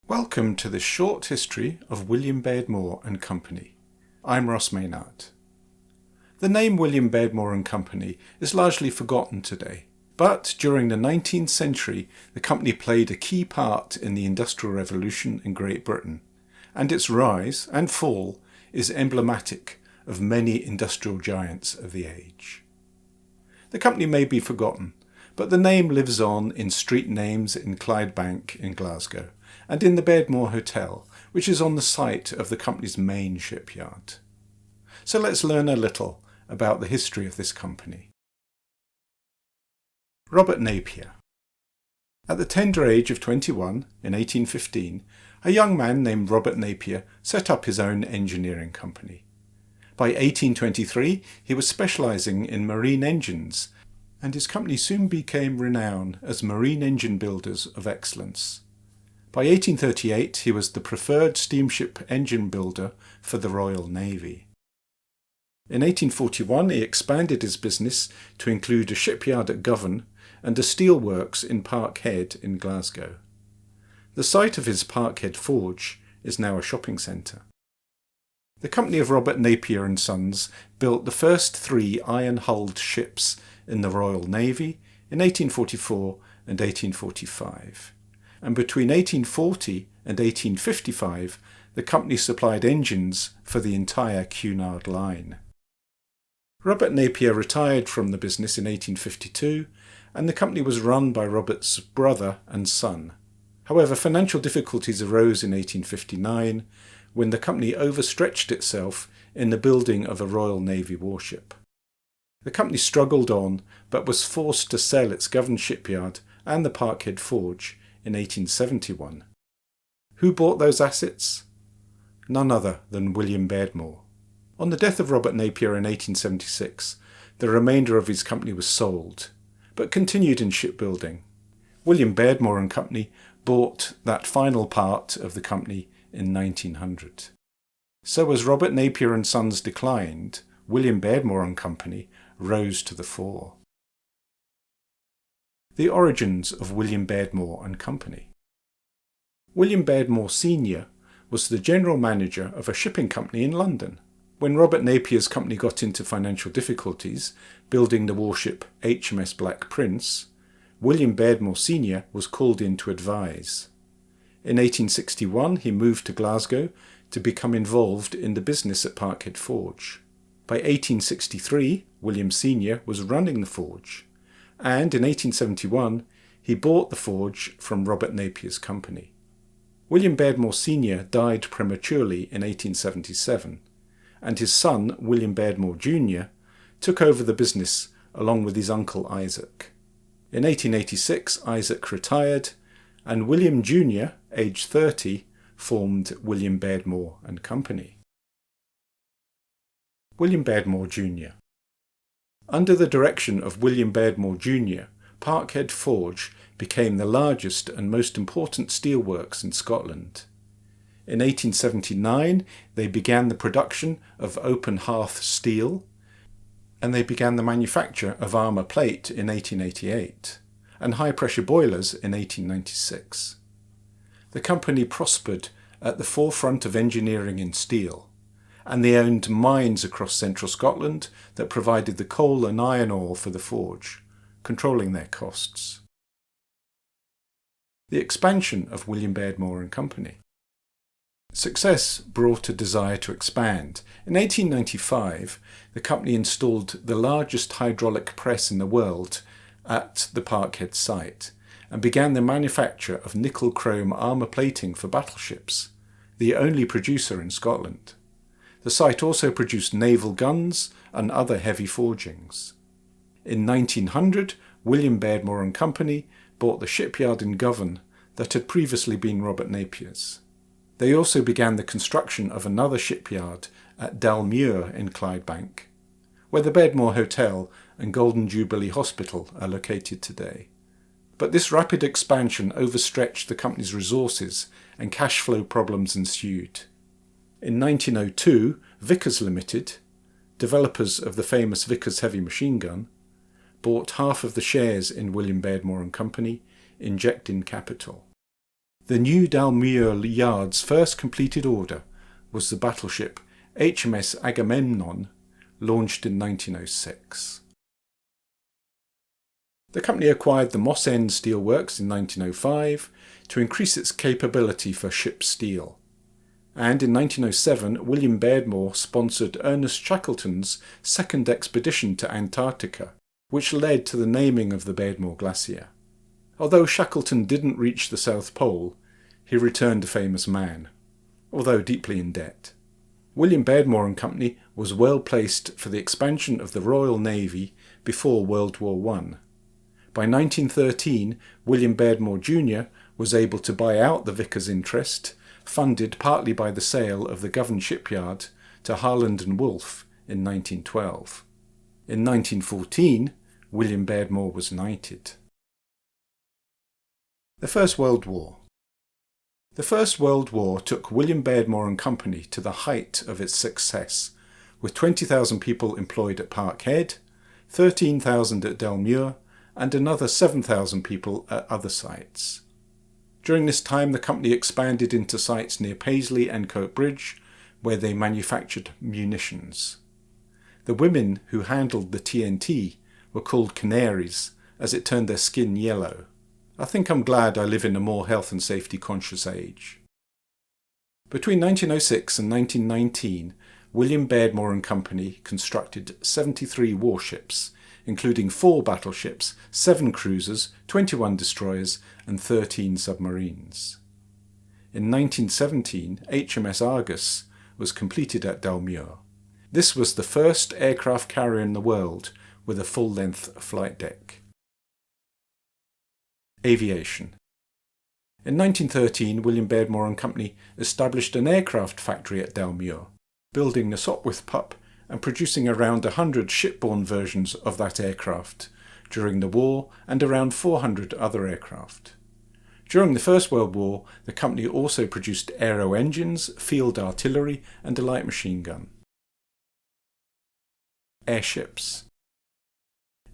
Welcome to this short history of William Beardmore and Company. I'm Ross Maynard. The name William Beardmore and Company is largely forgotten today, but during the 19th century the company played a key part in the Industrial Revolution in Great Britain, and its rise and fall is emblematic of many industrial giants of the age. The company may be forgotten, but the name lives on in street names in Clydebank in Glasgow, and in the Beardmore Hotel, which is on the site of the company's main shipyard. So let's learn a little about the history of this company. Robert Napier. At the tender age of 21, in 1815, a young man named Robert Napier set up his own engineering company. By 1823, he was specialising in marine engines, and his company soon became renowned as Marine Engine Builders of Excellence. By 1838 he was the preferred steamship engine builder for the Royal Navy. In 1841 he expanded his business to include a shipyard at Govan and a steelworks in Parkhead in Glasgow. The site of his Parkhead forge is now a shopping centre. The company of Robert Napier and Sons built the first 3 iron-hulled ships in the Royal Navy in 1844 and 1845. And between 1840 and 1855 the company supplied engines for the entire Cunard line. Robert Napier retired from the business in 1852, and the company was run by Robert's brother and son. However, financial difficulties arose in 1859 when the company overstretched itself in the building of a Royal Navy warship. The company struggled on, but was forced to sell its Govan shipyard and the Parkhead forge in 1871. Who bought those assets? None other than William Beardmore. On the death of Robert Napier in 1876, the remainder of his company was sold, but continued in shipbuilding. William Beardmore and Company bought that final part of the company in 1900. So as Robert Napier and Sons declined, William Beardmore and Company rose to the fore. The origins of William Beardmore and Company. William Beardmore Sr. was the general manager of a shipping company in London. When Robert Napier's company got into financial difficulties, building the warship HMS Black Prince, William Beardmore Sr. was called in to advise. In 1861 he moved to Glasgow to become involved in the business at Parkhead Forge. By 1863 William Sr. was running the forge, and in 1871 he bought the forge from Robert Napier's company. William Beardmore Sr. died prematurely in 1877, and his son, William Beardmore Jr., took over the business along with his uncle Isaac. In 1886 Isaac retired, and William Jr., aged 30, formed William Beardmore and Company. William Beardmore Jr. Under the direction of William Beardmore Jr., Parkhead Forge became the largest and most important steelworks in Scotland. In 1879 they began the production of open hearth steel, and they began the manufacture of armour plate in 1888, and high-pressure boilers in 1896. The company prospered at the forefront of engineering in steel, and they owned mines across central Scotland that provided the coal and iron ore for the forge, controlling their costs. The expansion of William Beardmore and Company. Success brought a desire to expand. In 1895, the company installed the largest hydraulic press in the world at the Parkhead site and began the manufacture of nickel-chrome armour plating for battleships, the only producer in Scotland. The site also produced naval guns and other heavy forgings. In 1900, William Beardmore and Company bought the shipyard in Govan that had previously been Robert Napier's. They also began the construction of another shipyard at Dalmuir in Clydebank, where the Beardmore Hotel and Golden Jubilee Hospital are located today. But this rapid expansion overstretched the company's resources and cash flow problems ensued. In 1902, Vickers Limited, developers of the famous Vickers heavy machine gun, bought half of the shares in William Beardmore and Company, injecting capital. The new Dalmuir Yard's first completed order was the battleship HMS Agamemnon, launched in 1906. The company acquired the Moss End Steel Works in 1905 to increase its capability for ship steel. And in 1907, William Beardmore sponsored Ernest Shackleton's second expedition to Antarctica, which led to the naming of the Beardmore Glacier. Although Shackleton didn't reach the South Pole, he returned a famous man, although deeply in debt. William Beardmore and Company was well placed for the expansion of the Royal Navy before World War I. By 1913, William Beardmore Jr. was able to buy out the Vickers interest, funded partly by the sale of the Govan shipyard to Harland and Wolff in 1912. In 1914, William Beardmore was knighted. The First World War. The First World War took William Beardmore and Company to the height of its success, with 20,000 people employed at Parkhead, 13,000 at Dalmuir, and another 7,000 people at other sites. During this time, the company expanded into sites near Paisley and Coatbridge, where they manufactured munitions. The women who handled the TNT were called canaries, as it turned their skin yellow. I think I'm glad I live in a more health and safety conscious age. Between 1906 and 1919, William Beardmore and Company constructed 73 warships, including 4 battleships, 7 cruisers, 21 destroyers, and 13 submarines. In 1917, HMS Argus was completed at Dalmuir. This was the first aircraft carrier in the world with a full-length flight deck. Aviation. In 1913, William Beardmore and Company established an aircraft factory at Dalmuir, building the Sopwith Pup and producing around 100 shipborne versions of that aircraft during the war and around 400 other aircraft. During the First World War, the company also produced aero engines, field artillery, and a light machine gun. Airships.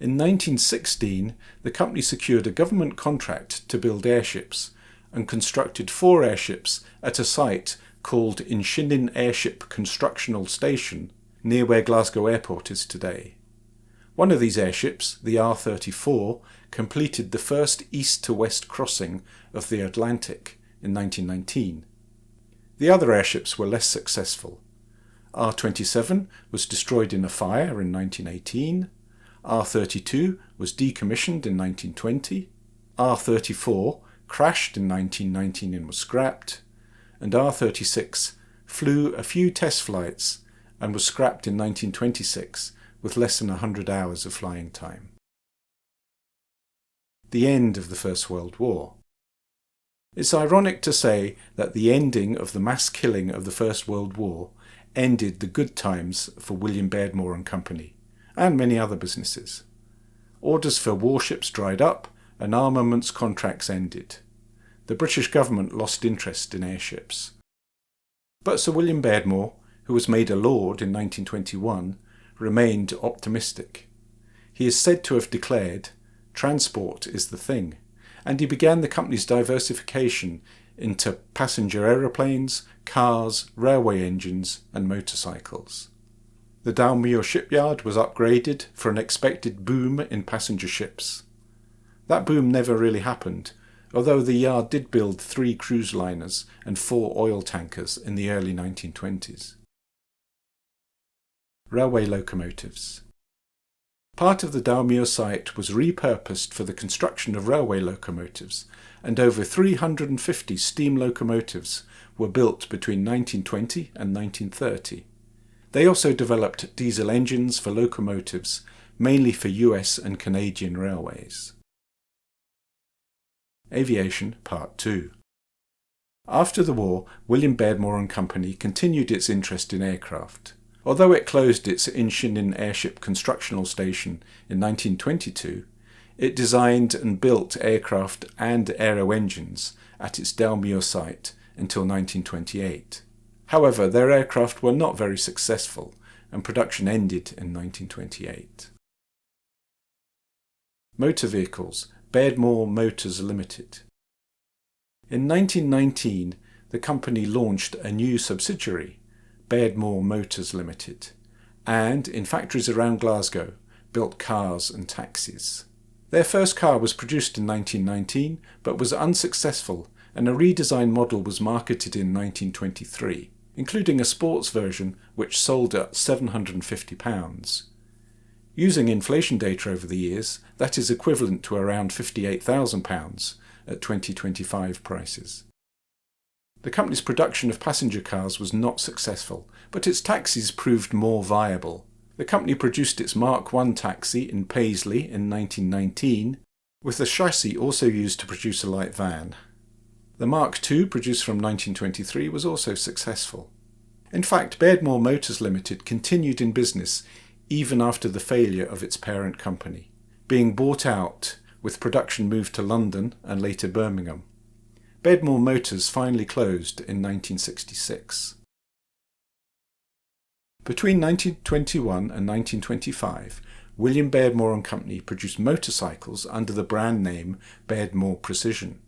In 1916, the company secured a government contract to build airships and constructed 4 airships at a site called Inchinin Airship Constructional Station, near where Glasgow Airport is today. One of these airships, the R-34, completed the first east-to-west crossing of the Atlantic in 1919. The other airships were less successful. R-27 was destroyed in a fire in 1918, R-32 was decommissioned in 1920, R-34 crashed in 1919 and was scrapped, and R-36 flew a few test flights and was scrapped in 1926 with less than 100 hours of flying time. The end of the First World War. It's ironic to say that the ending of the mass killing of the First World War ended the good times for William Beardmore and Company, and many other businesses. Orders for warships dried up and armaments contracts ended. The British government lost interest in airships. But Sir William Beardmore, who was made a lord in 1921, remained optimistic. He is said to have declared, "Transport is the thing," and he began the company's diversification into passenger aeroplanes, cars, railway engines, and motorcycles. The Dalmuir shipyard was upgraded for an expected boom in passenger ships. That boom never really happened, although the yard did build 3 cruise liners and 4 oil tankers in the early 1920s. Railway locomotives. Part of the Dalmuir site was repurposed for the construction of railway locomotives, and over 350 steam locomotives were built between 1920 and 1930. They also developed diesel engines for locomotives, mainly for US and Canadian railways. Aviation Part 2. After the war, William Beardmore and Company continued its interest in aircraft. Although it closed its Inchinin Airship Constructional Station in 1922, it designed and built aircraft and aero engines at its Dalmuir site until 1928. However, their aircraft were not very successful, and production ended in 1928. Motor vehicles, Beardmore Motors Limited. In 1919, the company launched a new subsidiary, Beardmore Motors Limited, and, in factories around Glasgow, built cars and taxis. Their first car was produced in 1919, but was unsuccessful, and a redesigned model was marketed in 1923, including a sports version which sold at £750. Using inflation data over the years, that is equivalent to around £58,000 at 2025 prices. The company's production of passenger cars was not successful, but its taxis proved more viable. The company produced its Mark I taxi in Paisley in 1919, with the chassis also used to produce a light van. The Mark II, produced from 1923, was also successful. In fact, Beardmore Motors Limited continued in business even after the failure of its parent company, being bought out with production moved to London and later Birmingham. Beardmore Motors finally closed in 1966. Between 1921 and 1925, William Beardmore and Company produced motorcycles under the brand name Beardmore Precision.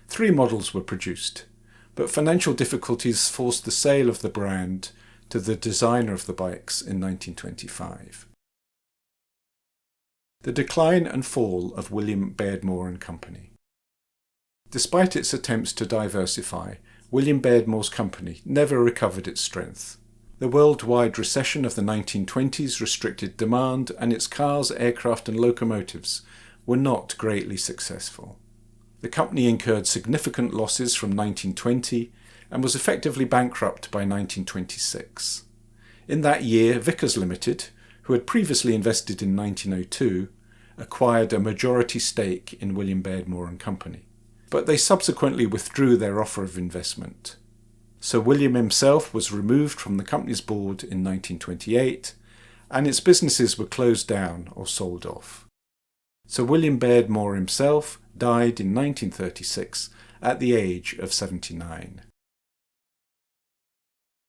3 models were produced, but financial difficulties forced the sale of the brand to the designer of the bikes in 1925. The decline and fall of William Beardmore and Company. Despite its attempts to diversify, William Beardmore's company never recovered its strength. The worldwide recession of the 1920s restricted demand, and its cars, aircraft and locomotives were not greatly successful. The company incurred significant losses from 1920 and was effectively bankrupt by 1926. In that year, Vickers Limited, who had previously invested in 1902, acquired a majority stake in William Beardmore and Company, but they subsequently withdrew their offer of investment. Sir William himself was removed from the company's board in 1928, and its businesses were closed down or sold off. Sir William Beardmore himself died in 1936 at the age of 79.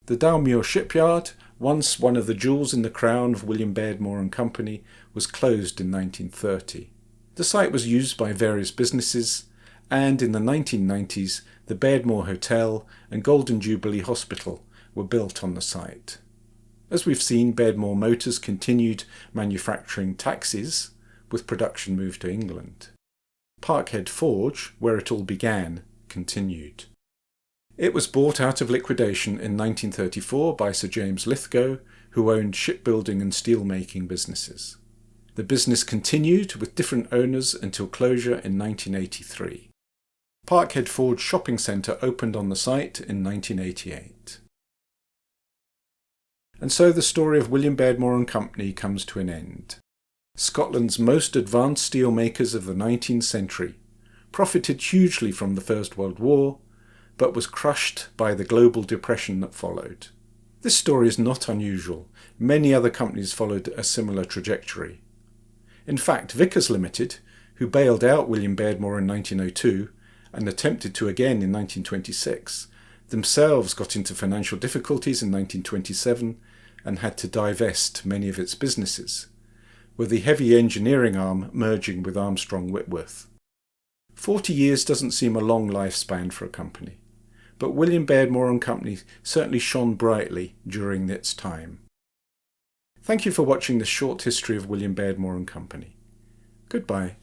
The Dalmuir shipyard, once one of the jewels in the crown of William Beardmore and Company, was closed in 1930. The site was used by various businesses, and in the 1990s the Beardmore Hotel and Golden Jubilee Hospital were built on the site. As we've seen, Beardmore Motors continued manufacturing taxis, with production moved to England. Parkhead Forge, where it all began, continued. It was bought out of liquidation in 1934 by Sir James Lithgow, who owned shipbuilding and steelmaking businesses. The business continued with different owners until closure in 1983. Parkhead Forge Shopping Centre opened on the site in 1988. And so the story of William Beardmore and Company comes to an end. Scotland's most advanced steelmakers of the 19th century profited hugely from the First World War, but was crushed by the global depression that followed. This story is not unusual. Many other companies followed a similar trajectory. In fact, Vickers Limited, who bailed out William Beardmore in 1902 and attempted to again in 1926, themselves got into financial difficulties in 1927 and had to divest many of its businesses, with the heavy engineering arm merging with Armstrong Whitworth. 40 years doesn't seem a long lifespan for a company, but William Beardmore and Company certainly shone brightly during its time. Thank you for watching this short history of William Beardmore and Company. Goodbye.